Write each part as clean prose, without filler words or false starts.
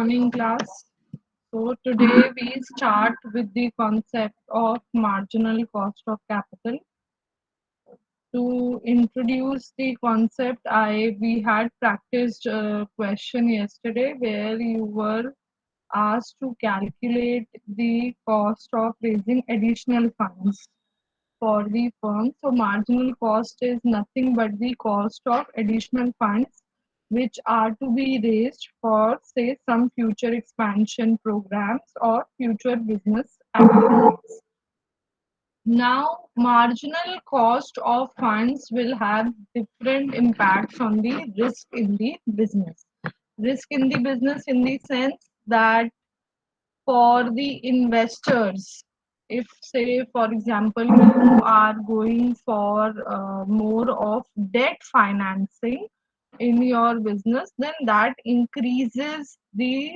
morning, class. So today we start with the concept of marginal cost of capital. To introduce the concept, we had practiced a question yesterday where you were asked to calculate the cost of raising additional funds for the firm. So marginal cost is nothing but the cost of additional funds which are to be raised for, say, some future expansion programs or future business activities. Now, marginal cost of funds will have different impacts on the risk in the business. Risk in the business in the sense that for the investors, if say for example you are going for more of debt financing in your business, then that increases the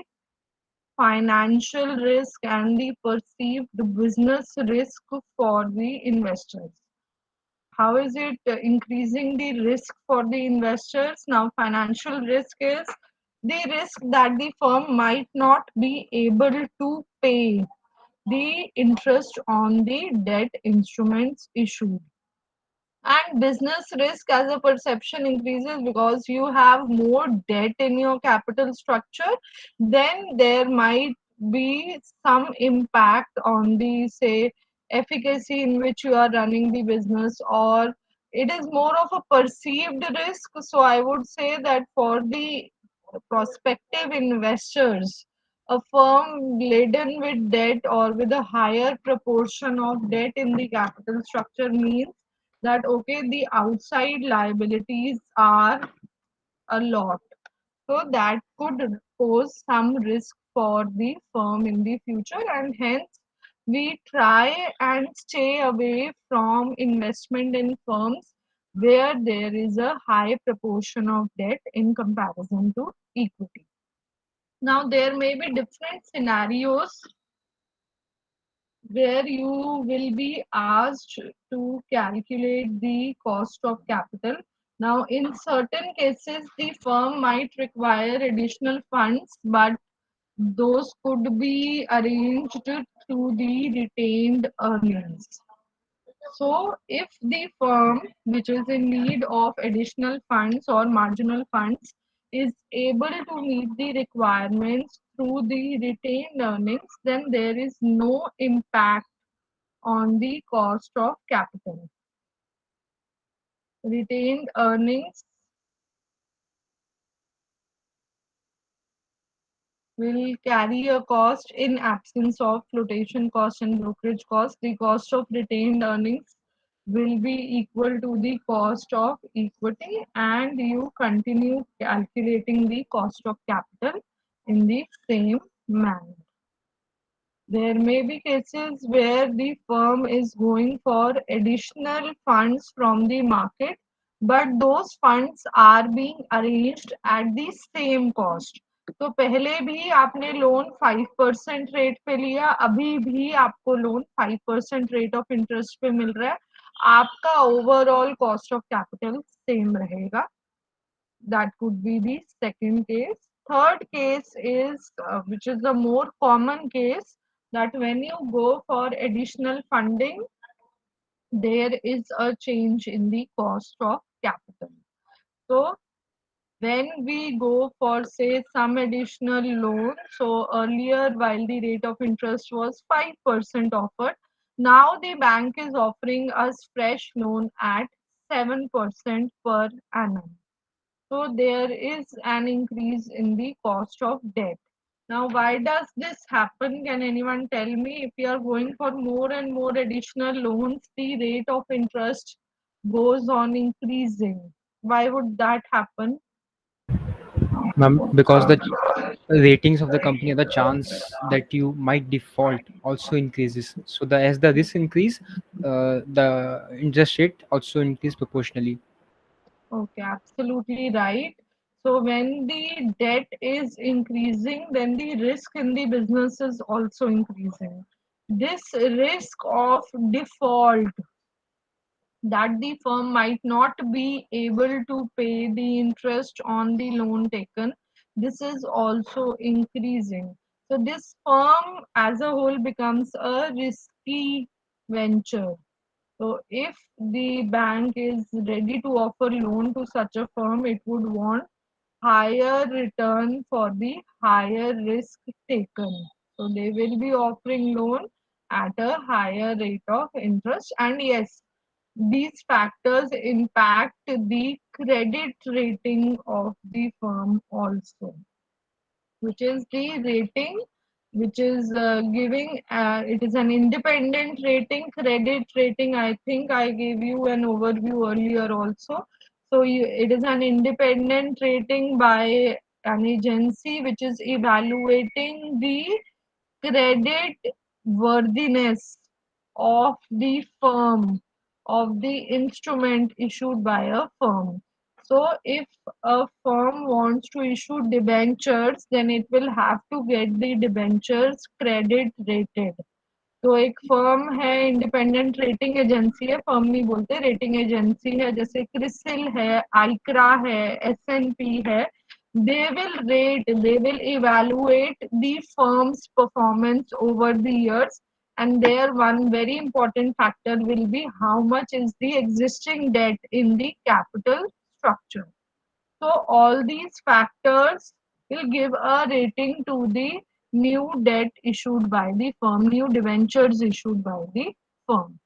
financial risk and the perceived business risk for the investors. How is it increasing the risk for the investors? Now, financial risk is the risk that the firm might not be able to pay the interest on the debt instruments issued. And business risk as a perception increases because you have more debt in your capital structure, then there might be some impact on the, say, efficacy in which you are running the business, or it is more of a perceived risk. So I would say that for the prospective investors, a firm laden with debt or with a higher proportion of debt in the capital structure means that okay, the outside liabilities are a lot, so that could pose some risk for the firm in the future, and hence we try and stay away from investment in firms where there is a high proportion of debt in comparison to equity. Now there may be different scenarios where you will be asked to calculate the cost of capital. Now, in certain cases, the firm might require additional funds, but those could be arranged through the retained earnings. So, if the firm which is in need of additional funds or marginal funds is able to meet the requirements through the retained earnings, then there is no impact on the cost of capital. Retained earnings will carry a cost in absence of flotation cost and brokerage cost. The cost of retained earnings will be equal to the cost of equity, and you continue calculating the cost of capital in the same manner. There may be cases where the firm is going for additional funds from the market, but those funds are being arranged at the same cost. तो पहले भी आपने loan 5% rate पे लिया, अभी भी आपको loan 5% rate of interest पे मिल रहा है, आपका overall cost of capital same रहेगा. That could be the second case. Third case is, which is the more common case, that when you go for additional funding, there is a change in the cost of capital. So when we go for, say, some additional loan, so earlier while the rate of interest was 5% offered, now the bank is offering us fresh loan at 7% per annum. So there is an increase in the cost of debt. Now, why does this happen? Can anyone tell me? If you are going for more and more additional loans, the rate of interest goes on increasing. Why would that happen? Ma'am, because the ratings of the company or the chance that you might default also increases. So the as the risk increase, the interest rate also increase proportionally. Okay, absolutely right. So when the debt is increasing, then the risk in the business is also increasing. This risk of default, that the firm might not be able to pay the interest on the loan taken, this is also increasing. So this firm as a whole becomes a risky venture. So if the bank is ready to offer loan to such a firm, it would want higher return for the higher risk taken. So they will be offering loan at a higher rate of interest. And yes, these factors impact the credit rating of the firm also, which is the rating which is giving it is an independent rating, credit rating. I think I gave you an overview earlier also. So it is an independent rating by an agency which is evaluating the credit worthiness of the firm, of the instrument issued by a firm. So, if a firm wants to issue debentures, then it will have to get the debentures credit rated. तो एक firm है, independent rating agency है, firm नहीं बोलते, rating agency है, जैसे क्रिसिल है, आइक्रा है, एसएनपी है. They will rate, they will evaluate the firm's performance over the years, and there one very important factor will be how much is the existing debt in the capital structure. So all these factors will give a rating to the new debt issued by the firm, new debentures issued by the firm,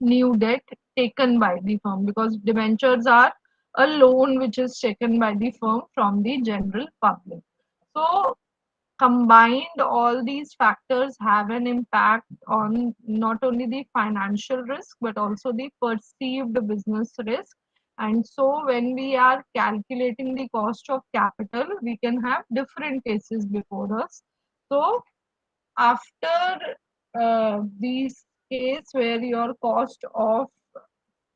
new debt taken by the firm, because debentures are a loan which is taken by the firm from the general public. So combined, all these factors have an impact on not only the financial risk but also the perceived business risk. And so when we are calculating the cost of capital, we can have different cases before us. So after these case where your cost of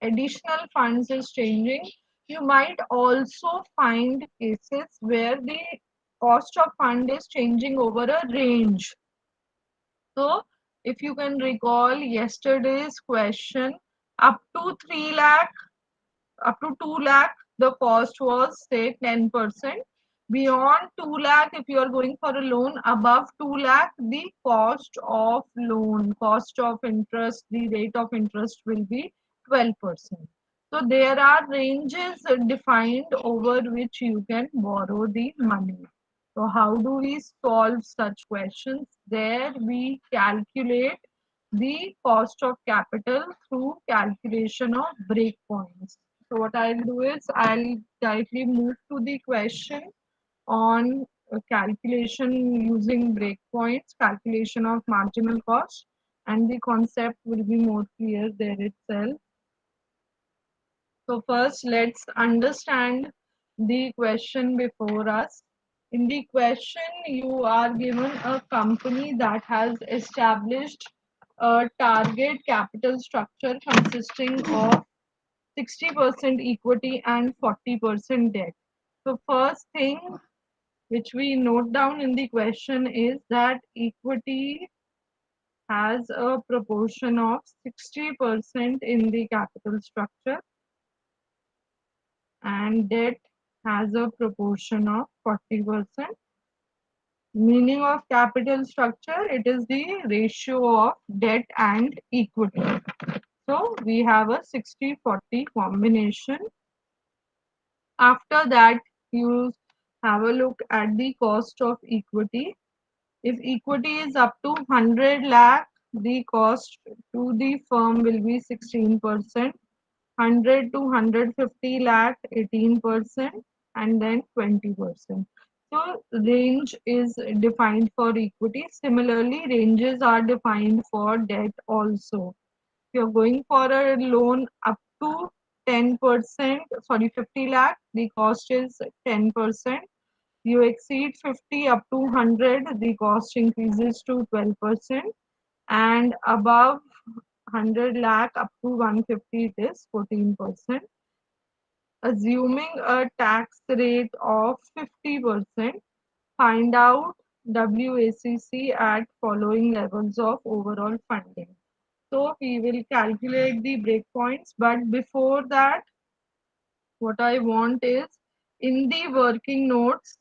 additional funds is changing, you might also find cases where the cost of fund is changing over a range. So if you can recall yesterday's question, up to 3 lakh, up to 2 lakh, the cost was say 10%. Beyond 2 lakh, if you are going for a loan above 2 lakh, the cost of loan, cost of interest, the rate of interest will be 12%. So there are ranges defined over which you can borrow the money. So how do we solve such questions? There we calculate the cost of capital through calculation of breakpoints. So what I'll do is I'll directly move to the question on calculation using breakpoints, calculation of marginal cost, and the concept will be more clear there itself. So first, let's understand the question before us. In the question, you are given a company that has established a target capital structure consisting of 60% equity and 40% debt. So first thing which we note down in the question is that equity has a proportion of 60% in the capital structure and debt has a proportion of 40%. Meaning of capital structure, it is the ratio of debt and equity. So we have a 60-40 combination. After that, you have a look at the cost of equity. If equity is up to 100 lakh, the cost to the firm will be 16%. 100 to 150 lakh, 18%, and then 20%. So range is defined for equity. Similarly, ranges are defined for debt also. If you're going for a loan up to 10%, sorry, 50 lakh, the cost is 10%. You exceed 50 up to 100, the cost increases to 12%. And above 100 lakh up to 150, it is 14%. Assuming a tax rate of 50%, find out WACC at following levels of overall funding. So we will calculate the breakpoints, but before that, what I want is in the working notes,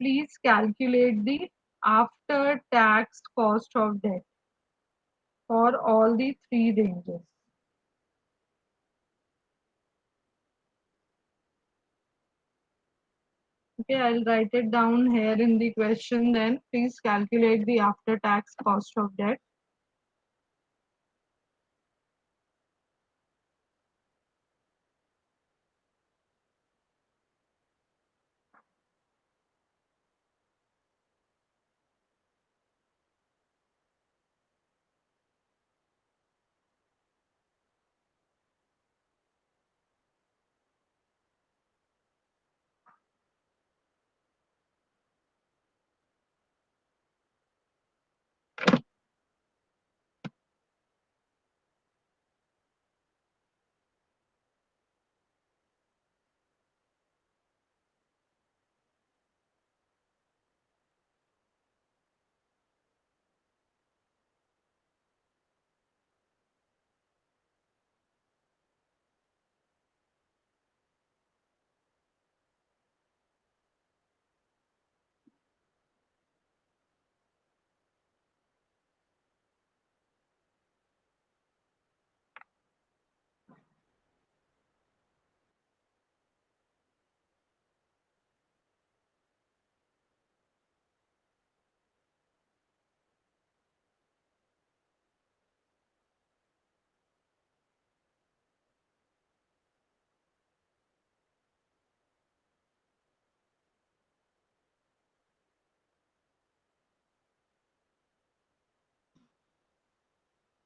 please calculate the after tax cost of debt for all the three ranges. Okay, I'll write it down here in the question then. Please calculate the after tax cost of debt.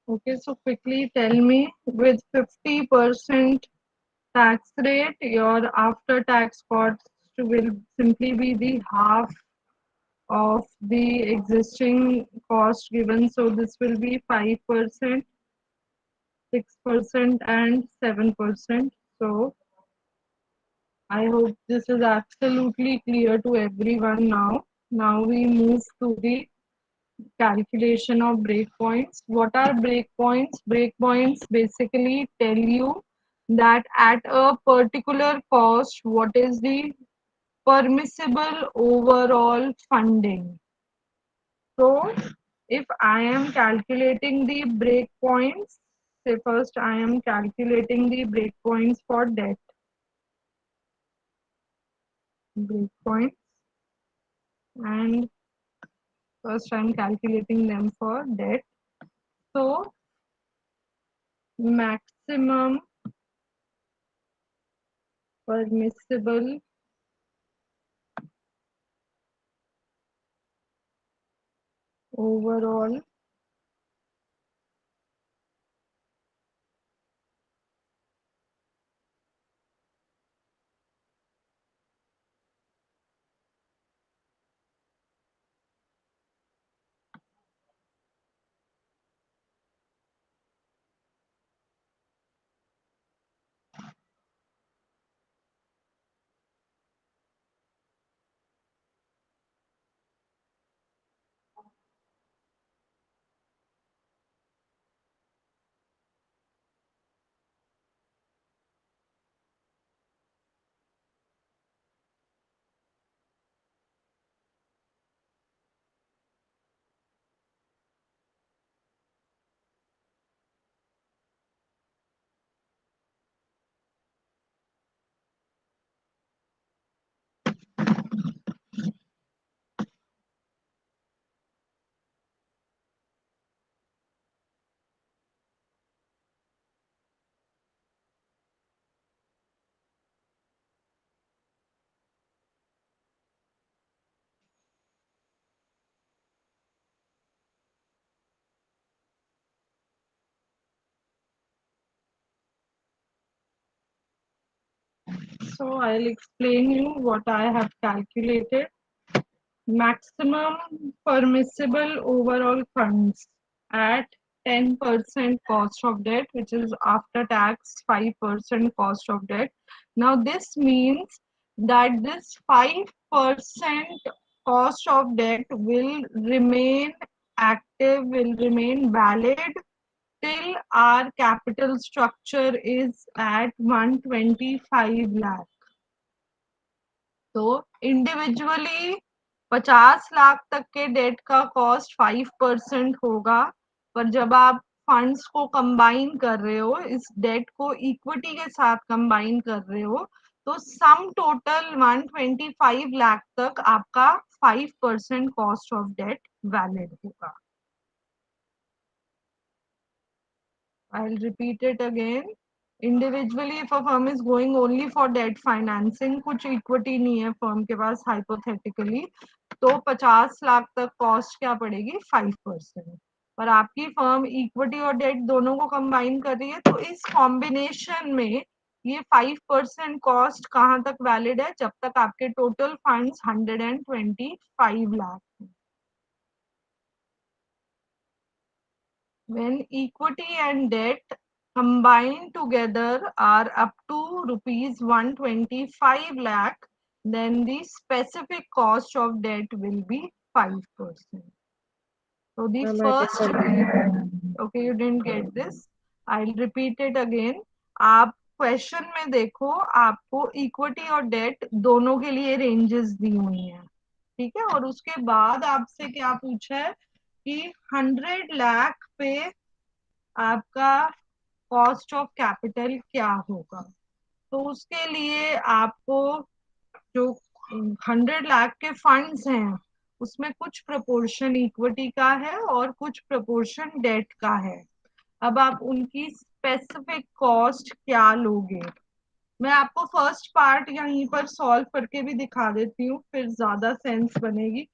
Okay, so quickly tell me, with 50% tax rate, your after tax cost will simply be the half of the existing cost given. So this will be 5%, 6%, and 7%. So I hope this is absolutely clear to everyone now. Now we move to the calculation of breakpoints. What are breakpoints? Breakpoints basically tell you that at a particular cost, what is the permissible overall funding. So if I am calculating the breakpoints, say first I am calculating the breakpoints for debt. Breakpoints, and first I am calculating them for debt. So maximum permissible overall So I'll explain you what I have calculated. Maximum permissible overall funds at 10% cost of debt, which is after tax 5% cost of debt. Now this means that this 5% cost of debt will remain active, will remain valid till our capital structure is at 125 lakh. So individually 50 lakh तक के date का cost 5% होगा, पर जब आप funds को combine कर रहे हो, इस डेट को इक्विटी के साथ कंबाइन कर रहे हो, तो सम टोटल 125 लाख तक आपका 5% कॉस्ट ऑफ डेट वैलिड होगा. I'll repeat it again. Individually, if a firm is going only for debt financing, कुछ इक्विटी नहीं है फर्म के पास हाइपोथेटिकली, तो 50 लाख तक कॉस्ट क्या पड़ेगी? 5%. पर आपकी फर्म इक्विटी और डेट दोनों को कंबाइन कर रही है, तो इस कॉम्बिनेशन में ये 5% कॉस्ट कहाँ तक वैलिड है? जब तक आपके total funds 125 lakh. When equity and debt combined together are up to rupees 125 lakh, then the specific cost of debt will be 5%. So the Ma'am, I first, okay, you didn't get this. I'll repeat it again. आप question में देखो, आपको equity और date दोनों के लिए ranges दी हुई हैं, ठीक है, और उसके बाद आपसे क्या पूछा है कि 100 लाख पे आपका कॉस्ट ऑफ कैपिटल क्या होगा. तो उसके लिए आपको जो 100 लाख के फंड्स हैं, उसमें कुछ प्रोपोर्शन इक्विटी का है और कुछ प्रोपोर्शन डेट का है. अब आप उनकी स्पेसिफिक कॉस्ट क्या लोगे? मैं आपको फर्स्ट पार्ट यहीं पर सॉल्व करके भी दिखा देती हूँ, फिर ज्यादा सेंस बनेगी.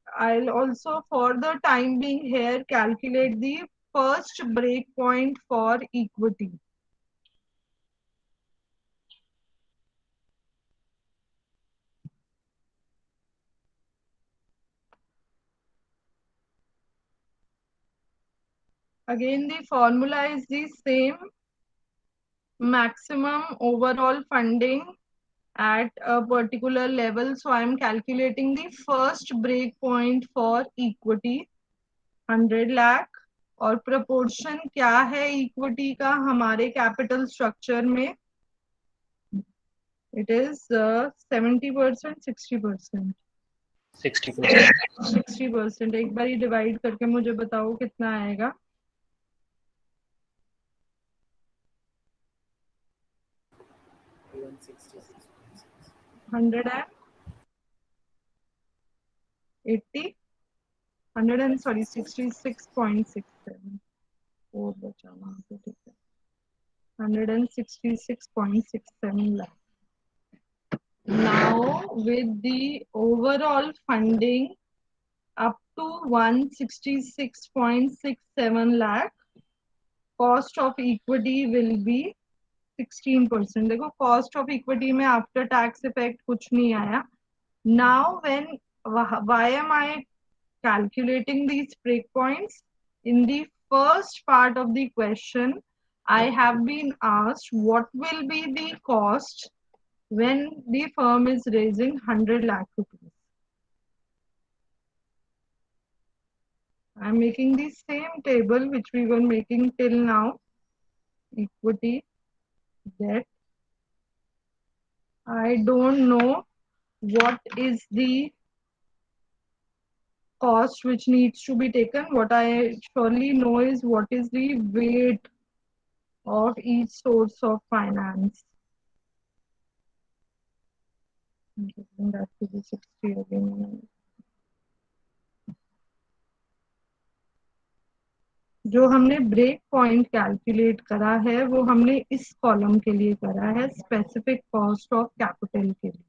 I'll also for the time being here calculate the first break point for equity. Again the formula is the same, maximum overall funding at a particular level. So I am calculating the first break point for equity 100 lakh, और proportion क्या है equity का हमारे capital structure में? It is 70%, 60%. 60%. 60%. एक बार ही divide करके मुझे बताओ कितना आएगा. 180, 66.67. और बचा वहां पे, ठीक है, 166.67 lakh. Now with the overall funding up to 166.67 lakh, cost of equity will be 16%. देखो कॉस्ट ऑफ इक्विटी में आफ्टर टैक्स इफेक्ट कुछ नहीं आया. Now when why am I calculating these breakpoints? In the first part of the question, I have been asked what will be the cost when the firm is raising 100 lakh rupees. I am making the same table which we were making till now. Equity, debt. I don't know what is the cost which needs to be taken. What I surely know is what is the weight of each source of finance. I'm taking that to be 60 again. जो हमने break point calculate करा है वो हमने इस column के लिए करा है, स्पेसिफिक कॉस्ट ऑफ कैपिटल के लिए,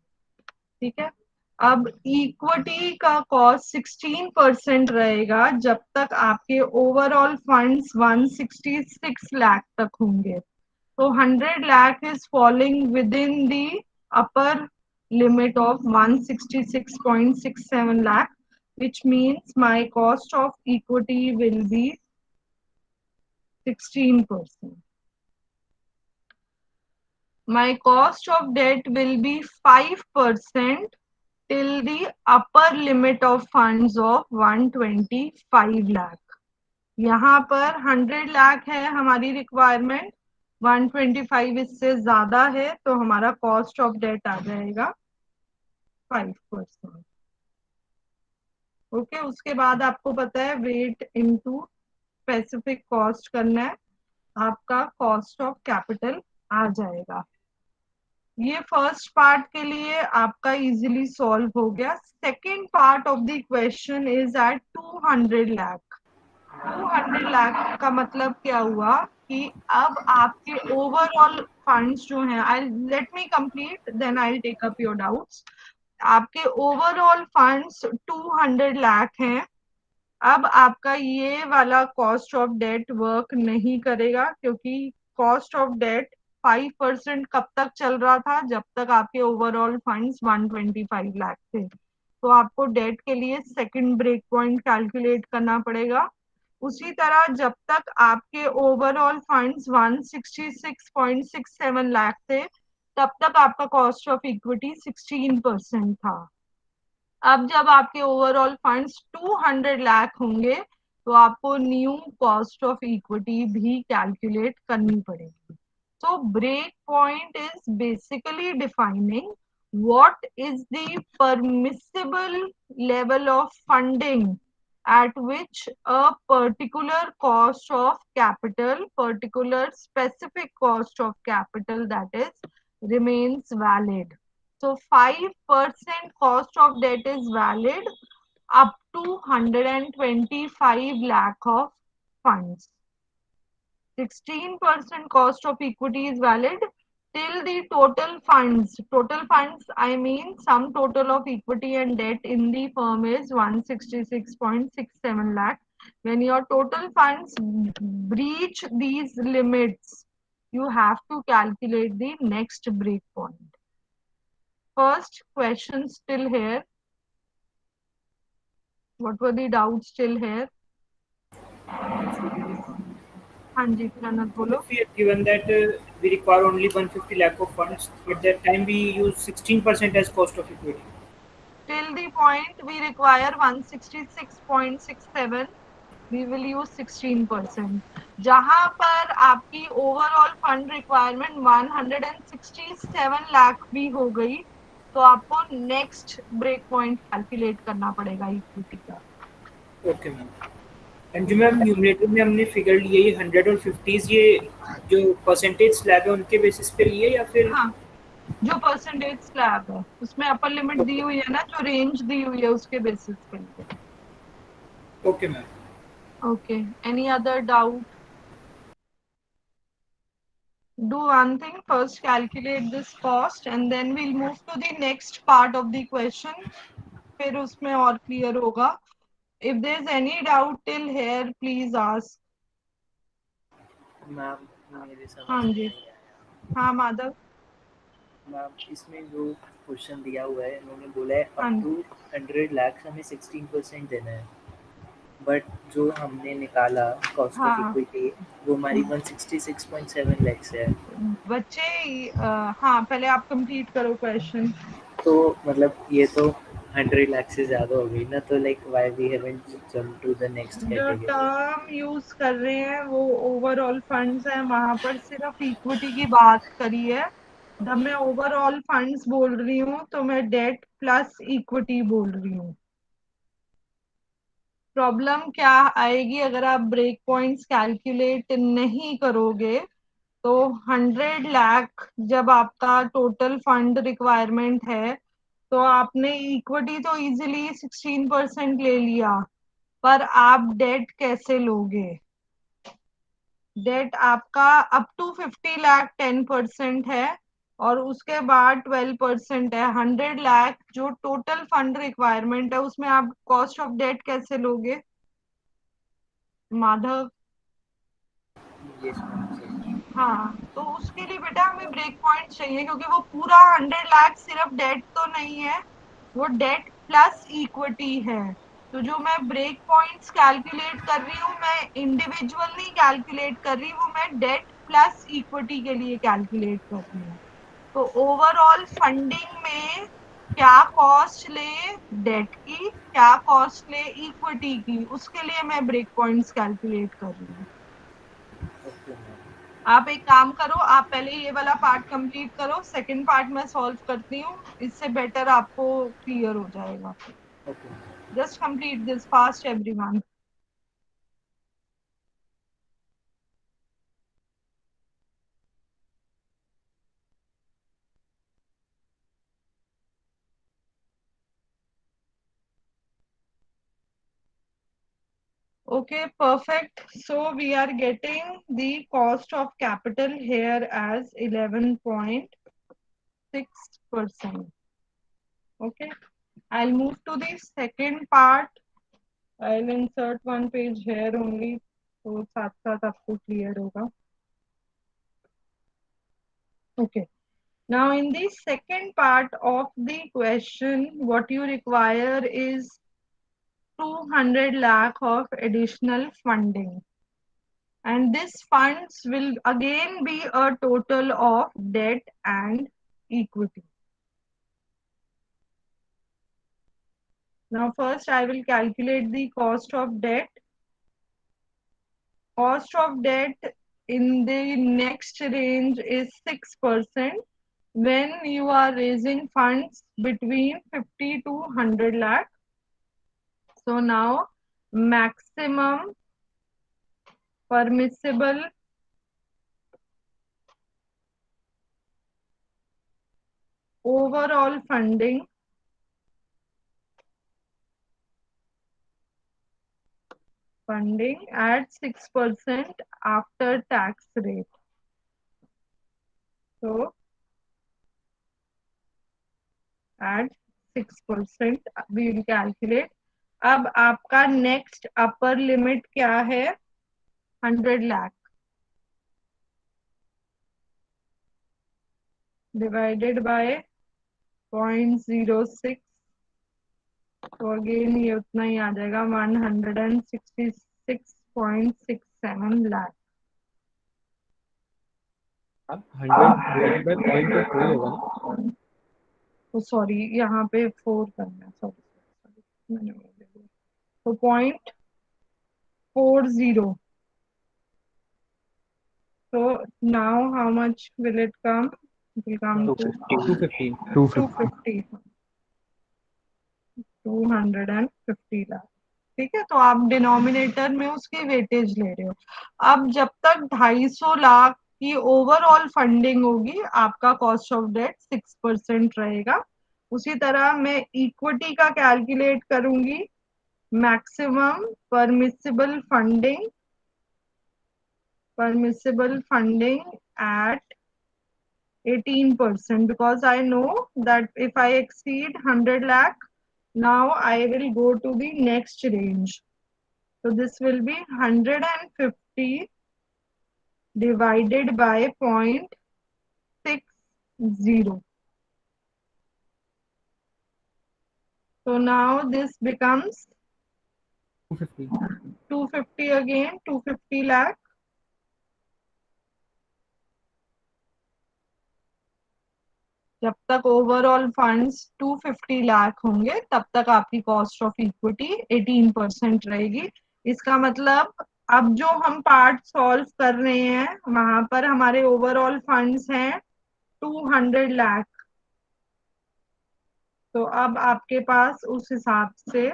ठीक है. अब इक्विटी का कॉस्ट 16% रहेगा जब तक आपके ओवरऑल फंड्स 166 लाख तक होंगे. तो 100 lakh is falling within the upper limit of 166.67 lakh, which means my cost of equity will be 16%. My cost of debt will be 5% till the upper limit of funds of 125 lakh. यहाँ पर 100 लाख है हमारी requirement, 125 इससे ज्यादा है, तो हमारा cost of date आ जाएगा 5%. ओके, उसके बाद आपको पता है वेट इनटू स्पेसिफिक कॉस्ट करना है, आपका कॉस्ट ऑफ कैपिटल आ जाएगा। ये फर्स्ट पार्ट के लिए आपका इजीली सॉल्व हो गया। Second part of the question is at 200 lakh. 200 lakh का मतलब क्या हुआ कि अब आपके ओवरऑल फंड्स जो हैं, I let me complete then I take up your doubts. आपके ओवरऑल फंड्स 200 लाख हैं। अब आपका ये वाला कॉस्ट ऑफ डेट वर्क नहीं करेगा, क्योंकि कॉस्ट ऑफ डेट 5% कब तक चल रहा था, जब तक आपके ओवरऑल फंड्स 125 लाख थे। तो आपको डेट के लिए सेकंड ब्रेक पॉइंट कैलकुलेट करना पड़ेगा। उसी तरह जब तक आपके ओवरऑल फंड्स 166.67 लाख थे, तब तक आपका कॉस्ट ऑफ इक्विटी 16% था। अब जब आपके ओवरऑल फंड्स 200 लाख होंगे, तो आपको न्यू कॉस्ट ऑफ इक्विटी भी कैलकुलेट करनी पड़ेगी। So break point is basically defining what is the permissible level of funding at which a particular cost of capital, particular specific cost of capital, that is, remains valid. So 5% cost of debt is valid up to 125 lakh of funds. 16% cost of equity is valid till the total funds. Total funds, I mean sum total of equity and debt in the firm is 166.67 lakh. When your total funds breach these limits, you have to calculate the next break point. First question still here. What were the doubts still here? हाँ जी, प्रणत बोलो। If we have given that we require only 150 lakh of funds, at that time we use 16% as cost of equity. Till the point we require 166.67, we will use 16%. जहां पर आपकी overall fund requirement 167 lakh भी हो गई, तो आपको next break point calculate करना पड़ेगा इक्विटी का। Okay ma'am. एंड जो मैम न्यूमरेटर में हमने फिगर लिए ये 100 और 50s, ये जो परसेंटेज स्लैब है उनके बेसिस पे लिए या फिर? हाँ, जो परसेंटेज स्लैब है उसमें अपर लिमिट दी हुई है ना, जो रेंज दी हुई है उसके बेसिस पे लिए। Okay ma'am. Okay, any other doubt? Do one thing, first calculate this cost and then we'll move to the next part of the question. फिर उसमें और clear होगा। If there's any doubt till here, please ask. Ma'am मेरे समझ हाँ में जी। नहीं आया। हाँ माधव। मैम इसमें जो क्वेश्चन दिया हुआ है उन्होंने बोला है हाँ। अप टू 100 लाख हमें 16% देना है, बट जो हमने निकाला कॉस्ट ऑफ हाँ। इक्विटी वो हमारी 166.7 लाख है। बच्चे हाँ, पहले आप कंप्लीट करो क्वेश्चन। तो मतलब ये तो 100 लाख से ज्यादा हो गई ना, तो like why we haven't jump to the next जो कैटेगरी? टर्म यूज कर रहे हैं वो ओवरऑल फंड्स है, वहां पर सिर्फ इक्विटी की बात करी है। जब मैं ओवरऑल फंड्स बोल रही हूँ तो मैं डेट प्लस इक्विटी बोल रही हूँ। प्रॉब्लम क्या आएगी अगर आप ब्रेक पॉइंट्स कैलकुलेट नहीं करोगे, तो 100 लाख जब आपका टोटल फंड रिक्वायरमेंट है, तो आपने इक्विटी तो इजीली 16% ले लिया, पर आप डेट कैसे लोगे? डेट आपका अप टू 50 लाख 10% है और उसके बाद 12% है। 100 लाख जो टोटल फंड रिक्वायरमेंट है, उसमें आप कॉस्ट ऑफ डेट कैसे लोगे माधव? Yes ma'am. हाँ, तो उसके लिए बेटा हमें ब्रेक पॉइंट चाहिए, क्योंकि वो पूरा 100 लाख सिर्फ डेट तो नहीं है, वो डेट प्लस इक्विटी है। तो जो मैं ब्रेक पॉइंट्स कैलकुलेट कर रही हूँ, मैं इंडिविजुअल नहीं कैलकुलेट कर रही, वो मैं डेट प्लस इक्विटी के लिए कैलकुलेट कर रही हूँ। तो ओवरऑल फंडिंग में क्या कॉस्ट ले डेट की, क्या कॉस्ट ले इक्विटी की, उसके लिए मैं ब्रेक पॉइंट्स कैलकुलेट कर रही हूँ। Okay ma'am. आप एक काम करो, आप पहले ये वाला पार्ट कंप्लीट करो, सेकंड पार्ट मैं सॉल्व करती हूँ, इससे बेटर आपको क्लियर हो जाएगा। Okay. Just complete this fast, everyone. Okay, perfect. So we are getting the cost of capital here as 11.6%. Okay, I'll move to the second part. I'll insert one page here only, so साथ साथ आपको clear होगा. Okay. Now in the second part of the question, what you require is 200 lakh of additional funding. And this funds will again be a total of debt and equity. Now first I will calculate the cost of debt. Cost of debt in the next range is 6% when you are raising funds between 50 to 100 lakh. So now maximum permissible overall funding at 6% after tax rate. So at 6% we will calculate. अब आपका next upper limit क्या है? 100 lakh divided by 0.06. तो again ये उतना ही आ जाएगा 166.67 लाख. अब 100 divided by 0.4 होगा ना. तो सॉरी यहाँ पे 4 करना है. सॉरी मैंने तो 0.40. So now how much will it come? It will come to 250. 250. 250 lakh. ठीक है, तो आप डिनोमिनेटर में उसकी वेटेज ले रहे हो. अब जब तक 250 लाख की ओवरऑल फंडिंग होगी आपका कॉस्ट ऑफ डेट 6% रहेगा. उसी तरह मैं इक्विटी का कैलकुलेट करूंगी. Maximum permissible funding at 18% because I know that if I exceed 100 lakh, now I will go to the next range. So this will be 150 divided by 0.60. So now this becomes 250 again, 250 lakh. जब तक overall funds 250 lakh होंगे तब तक आपकी cost of equity 18% रहेगी. इसका मतलब अब जो हम पार्ट सॉल्व कर रहे हैं वहां पर हमारे ओवरऑल फंड्स हैं 200 लाख. तो अब आपके पास उस हिसाब से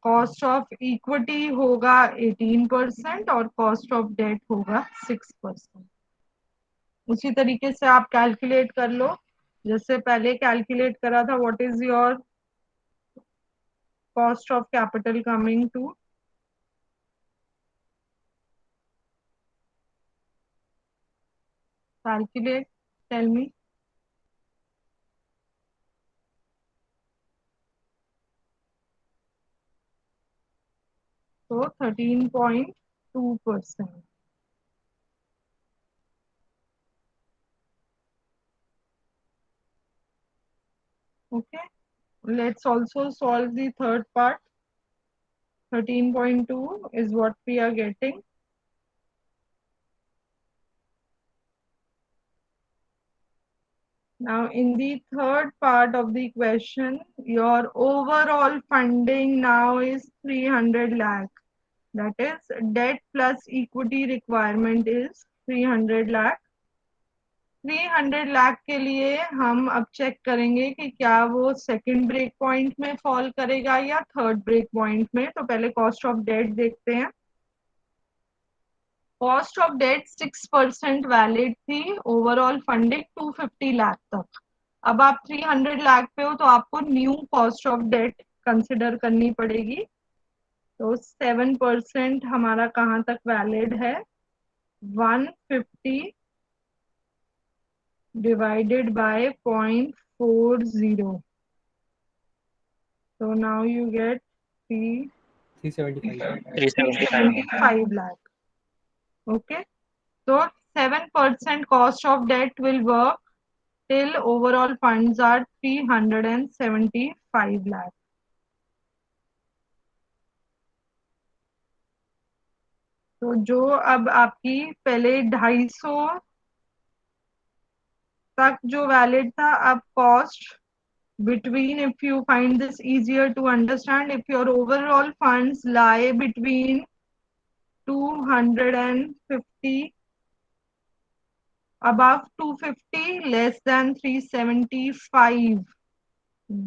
कॉस्ट ऑफ इक्विटी होगा 18% और कॉस्ट ऑफ डेट होगा 6%. उसी तरीके से आप कैलकुलेट कर लो जैसे पहले कैलकुलेट करा था. What is your cost of capital coming to? Calculate, tell me. तो 13.2%. Okay, let's also solve the third part. 13.2 is what we are getting. Now in the third part of the question, your overall funding now is 300 lakh. That is debt plus equity requirement is 300 lakh. 300 lakh के लिए हम अब check करेंगे कि क्या वो second break point में fall करेगा या थर्ड ब्रेक पॉइंट में। तो पहले कॉस्ट ऑफ डेट देखते हैं। कॉस्ट ऑफ डेट 6% वैलिड थी, ओवरऑल फंडिंग 250 लाख तक। अब आप 300 लाख पे हो तो आपको new cost of debt consider करनी पड़ेगी। तो 7% हमारा कहाँ तक वैलिड है, 150 divided by 0.40. So now you get 375. 375 lakh. Okay. So 7% cost of debt will work till overall funds are 375 lakh. तो जो अब आपकी पहले 250 तक जो वैलिड था, अब cost between, if you find this easier to understand, if your overall funds lie between 250, above 250, less than 375,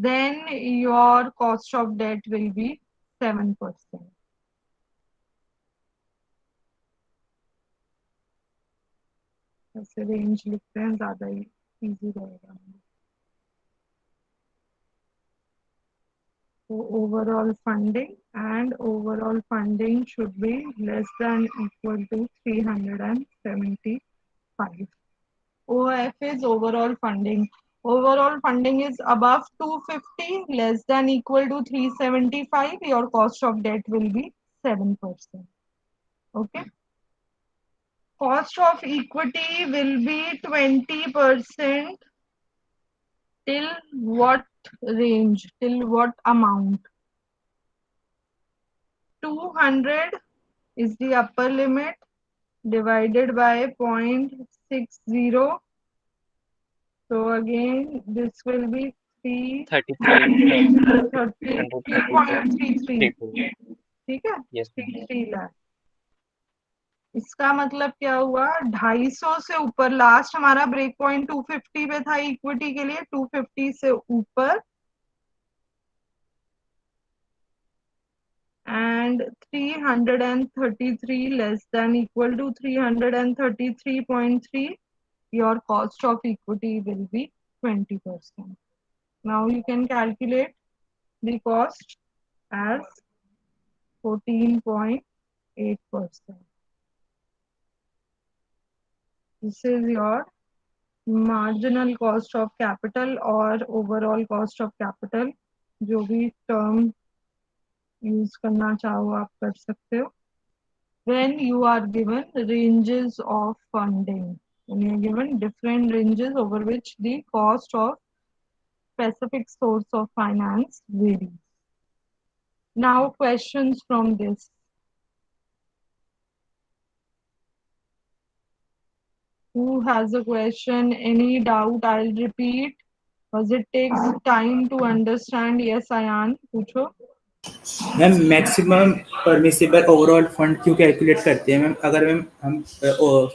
then your cost of debt will be 7%. ऐसे रेंज लिखते हैं, ज्यादा ही इजी रहेगा। So overall funding should be less than equal to 375. OF is overall funding. Overall funding is above 250, less than equal to 375. Your cost of debt will be 7%. Okay. Cost of equity will be 20%. Till what range? Till what amount? 200 is the upper limit, divided by 0.60. So again, this will be 3.33. ठीक है, Yes. 33 lakh. इसका मतलब क्या हुआ, 250 से ऊपर, last हमारा break point 250 पे था इक्विटी के लिए, 250 से ऊपर and 333 less than equal to 333.3, your cost of equity will be 20%. Now you can calculate the cost as 14.8%. This is your marginal cost of capital or overall cost of capital, जो भी term use करना चाहो आप कर सकते हो। When you are given ranges of funding, when you are given different ranges over which the cost of specific source of finance varies. Now questions from this. Who has a question? Any doubt? I'll repeat because it takes time to understand. Yes, Ayan, पूछो। Ma'am maximum permissible overall fund क्यों calculate करते हैं ma'am? अगर ma'am हम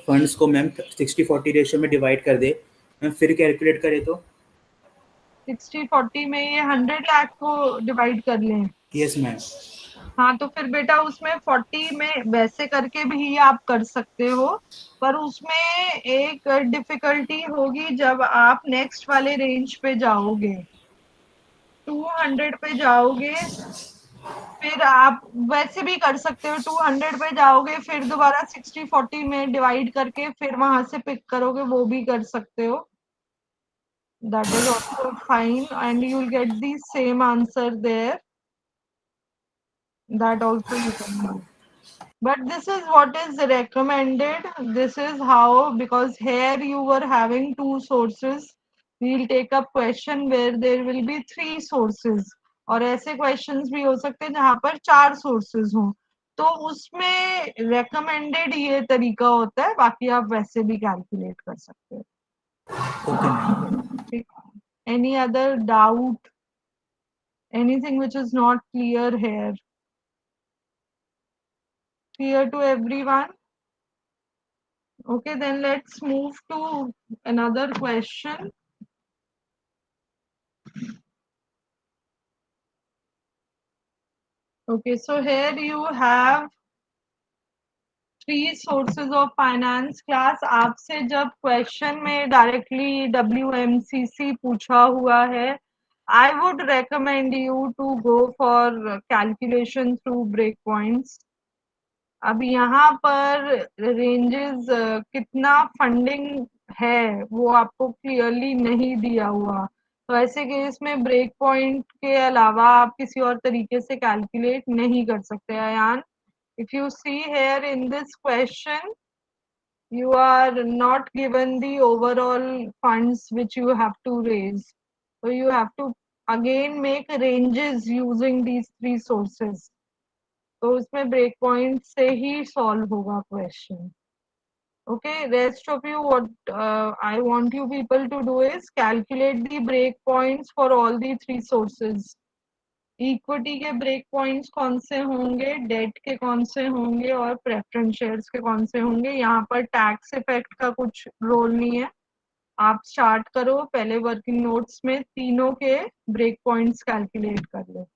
funds को ma'am 60-40 ratio में divide कर दे ma'am, फिर कैलकुलेट करें तो 60-40 में ये 100 लाख को डिवाइड कर लें। Yes ma'am. हाँ, तो फिर बेटा उसमें 40 में वैसे करके भी आप कर सकते हो, पर उसमें एक डिफिकल्टी होगी जब आप नेक्स्ट वाले रेंज पे जाओगे, 200 पे जाओगे, फिर आप वैसे भी कर सकते हो, 200 पे जाओगे फिर दोबारा 60-40 में डिवाइड करके फिर वहां से पिक करोगे, वो भी कर सकते हो। That is also fine and you will get the same answer there. That also you can do. But this is what is recommended. This is how, because here you were having two sources. We will take up question where there will be 3 sources. और ऐसे questions भी हो सकते हैं जहाँ पर 4 sources हों, तो उसमें recommended ये तरीका होता है, बाकी आप वैसे भी calculate कर सकते हो। Okay ma'am. ठीक। Any other doubt? Anything which is not clear here? Clear to everyone? Okay, then let's move to another question. Okay, so here you have 3 sources of finance class. आपसे जब question में directly WMCC पूछा हुआ है, I would recommend you to go for calculation through breakpoints. अब यहाँ पर ranges कितना फंडिंग है वो आपको क्लियरली नहीं दिया हुआ, तो ऐसे केस में ब्रेक पॉइंट के अलावा आप किसी और तरीके से कैलकुलेट नहीं कर सकते। Ayan, if you see here in this question, you are not given the overall funds which you have to raise, so you have to again make ranges using these 3 sources. तो उसमें ब्रेक पॉइंट से ही solve होगा question. Okay, rest of you, what I want you people to do is calculate the break points for all the 3 sources. Equity के break points कौन से होंगे, date के कौन से होंगे और प्रेफरेंस शेयर्स के कौन से होंगे। यहाँ पर टैक्स इफेक्ट का कुछ रोल नहीं है। आप स्टार्ट करो, पहले वर्किंग नोट्स में तीनों के ब्रेक पॉइंट्स कैलकुलेट कर लो।